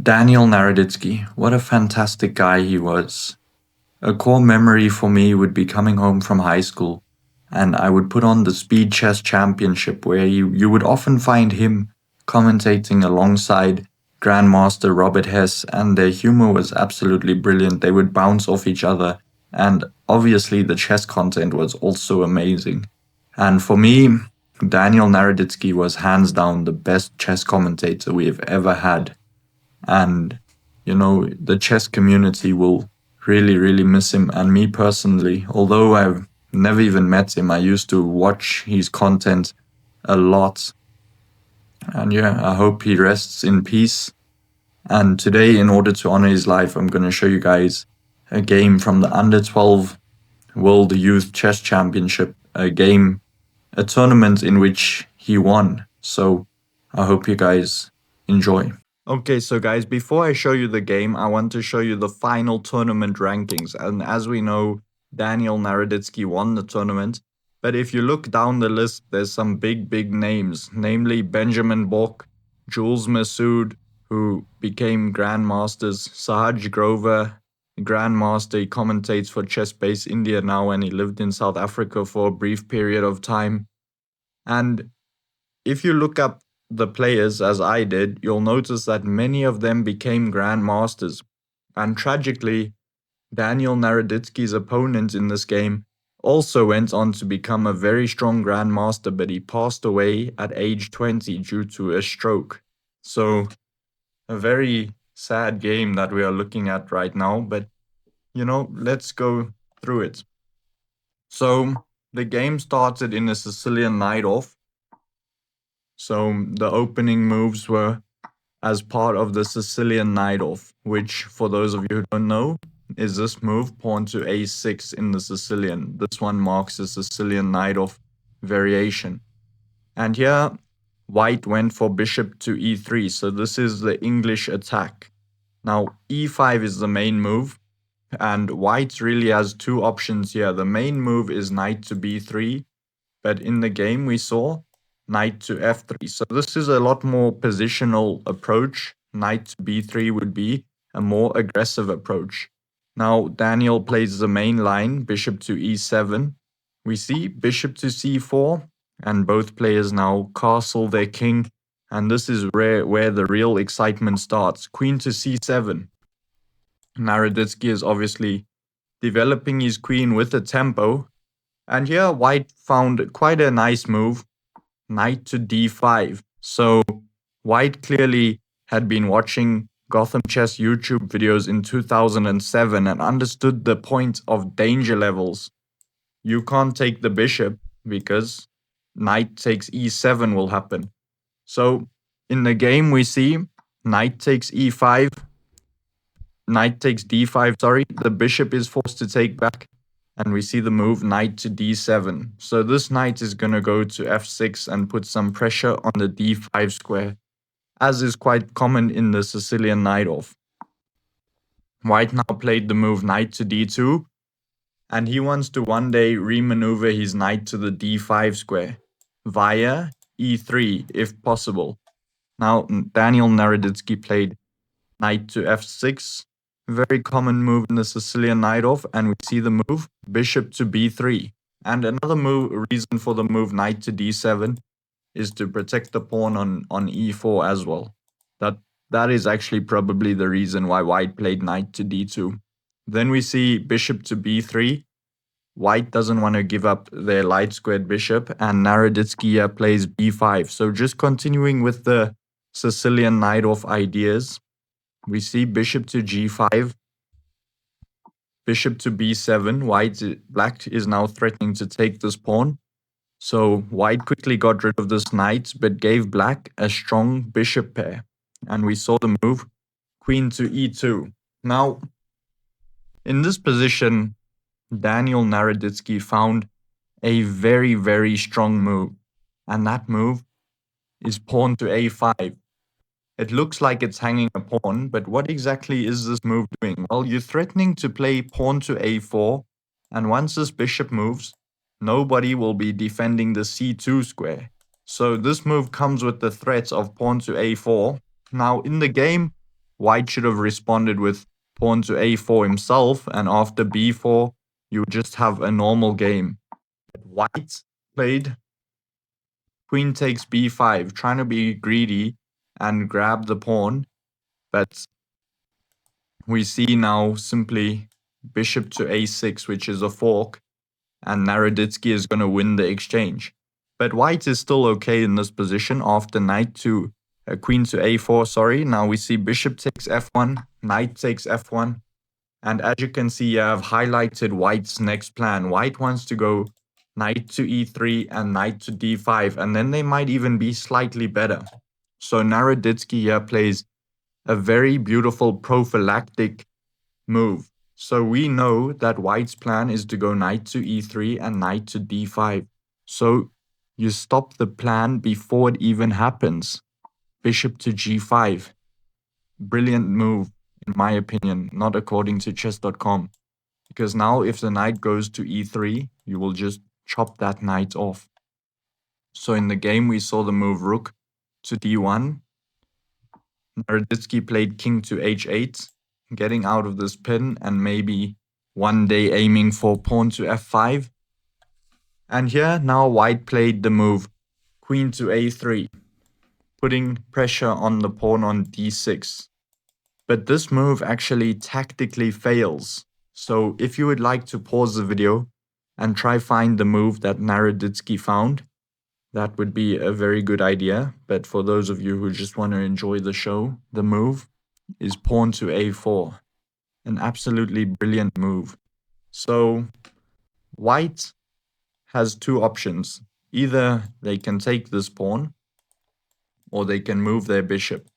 Daniel Naroditsky, what a fantastic guy he was. A core memory for me would be coming home from high school, and I would put on the Speed Chess Championship where you would often find him commentating alongside Grandmaster Robert Hess, and their humor was absolutely brilliant. They would bounce off each other, and obviously the chess content was also amazing. And for me, Daniel Naroditsky was hands down the best chess commentator we have ever had. And the chess community will really miss him. And me personally, although I've never even met him, I used to watch his content a lot. And yeah, I hope he rests in peace. And today, in order to honor his life, I'm going to show you guys a game from the under 12 World Youth Chess Championship, a tournament in which he won. So I hope you guys enjoy. Okay, so guys, before I show you the game, I want to show you the final tournament rankings. And as we know, Daniel Naroditsky won the tournament. But if you look down the list, there's some big names, namely Benjamin Bork, Jules Massoud, who became Grandmasters, Sahaj Grover, Grandmaster. He commentates for Chess Base India now, and he lived in South Africa for a brief period of time. And if you look up the players as I did, you'll notice that many of them became grandmasters. And tragically, Daniel Naroditsky's opponent in this game also went on to become a very strong grandmaster, but he passed away at age 20 due to a stroke. So, a very sad game that we are looking at right now, but let's go through it. So, the game started in a Sicilian night off. So the opening moves were as part of the Sicilian night off, which, for those of you who don't know, is this move, pawn to a6 in the Sicilian. This one marks the Sicilian night off variation. And here, white went for bishop to e3, so this is the English attack. Now, e5 is the main move, and white really has two options here. The main move is knight to b3, but in the game we saw knight to f3. So this is a lot more positional approach. Knight to b3 would be a more aggressive approach. Now Daniel plays the main line, bishop to e7. We see bishop to c4, and both players now castle their king. And this is where the real excitement starts. Queen to c7. Naroditsky is obviously developing his queen with a tempo. And here white found quite a nice move. Knight to d5. So white clearly had been watching Gotham Chess YouTube videos in 2007 and understood the point of danger levels. You can't take the bishop because knight takes e7 will happen. So in the game we see knight takes e5, knight takes d5, the bishop is forced to take back. And we see the move knight to d7. So this knight is going to go to f6 and put some pressure on the d5 square, as is quite common in the Sicilian night off. White now played the move knight to d2, and he wants to one day remaneuver his knight to the d5 square via e3 if possible. Now Daniel Naroditsky played knight to f6. Very common move in the Sicilian night off, and we see the move bishop to b3. And another reason for the move knight to d7 is to protect the pawn on e4 as well. That is actually probably the reason why white played knight to d2. Then we see bishop to b3. White doesn't want to give up their light squared bishop, and Naroditsky plays b5. So just continuing with the Sicilian night off ideas. We see bishop to g5, bishop to b7. Black is now threatening to take this pawn. So white quickly got rid of this knight, but gave black a strong bishop pair. And we saw the move, queen to e2. Now, in this position, Daniel Naroditsky found a very strong move. And that move is pawn to a5. It looks like it's hanging a pawn, but what exactly is this move doing? Well, you're threatening to play pawn to a4, and once this bishop moves, nobody will be defending the c2 square. So this move comes with the threat of pawn to a4. Now, in the game, white should have responded with pawn to a4 himself, and after b4, you would just have a normal game. But white played queen takes b5, trying to be greedy and grab the pawn, but we see now simply bishop to a6, which is a fork, and Naroditsky is going to win the exchange. But white is still okay in this position after queen to a4, sorry. Now we see bishop takes f1, knight takes f1, and as you can see, I've highlighted white's next plan. White wants to go knight to e3 and knight to d5, and then they might even be slightly better. So Naroditsky here plays a very beautiful prophylactic move. So we know that white's plan is to go knight to e3 and knight to d5. So you stop the plan before it even happens. Bishop to g5. Brilliant move, in my opinion, not according to chess.com. Because now if the knight goes to e3, you will just chop that knight off. So in the game, we saw the move rook to d1. Naroditsky played king to h8, getting out of this pin and maybe one day aiming for pawn to f5. And here now white played the move queen to a3, putting pressure on the pawn on d6. But this move actually tactically fails. So if you would like to pause the video and try find the move that Naroditsky found, that would be a very good idea. But for those of you who just want to enjoy the show, the move is pawn to a4. An absolutely brilliant move. So white has two options. Either they can take this pawn or they can move their bishop.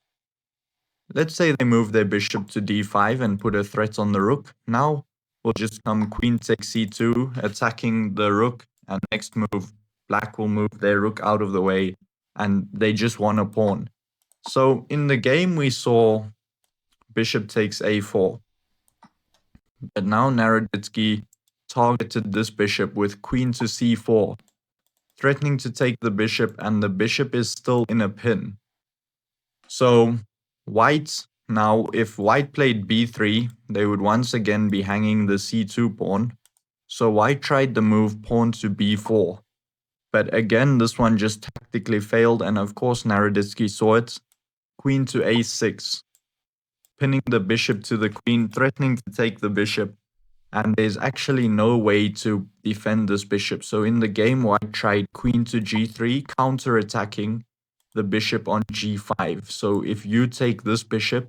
Let's say they move their bishop to d5 and put a threat on the rook. Now we'll just come queen takes c2, attacking the rook, and next move, black will move their rook out of the way, and they just won a pawn. So in the game, we saw bishop takes a4. But now Naroditsky targeted this bishop with queen to c4, threatening to take the bishop, and the bishop is still in a pin. So white, now if white played b3, they would once again be hanging the c2 pawn. So white tried the move pawn to b4. But again, this one just tactically failed, and of course Naroditsky saw it. Queen to a6, pinning the bishop to the queen, threatening to take the bishop. And there's actually no way to defend this bishop. So in the game, white tried queen to g3, counter-attacking the bishop on g5. So if you take this bishop,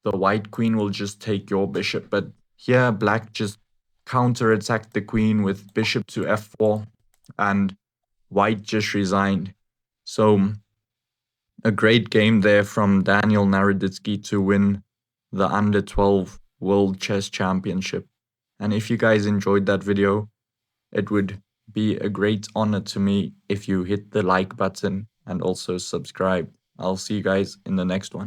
the white queen will just take your bishop. But here, black just counter-attacked the queen with bishop to f4, and white just resigned. So a great game there from Daniel Naroditsky to win the Under 12 World Chess Championship. And if you guys enjoyed that video, it would be a great honor to me if you hit the like button and also subscribe. I'll see you guys in the next one.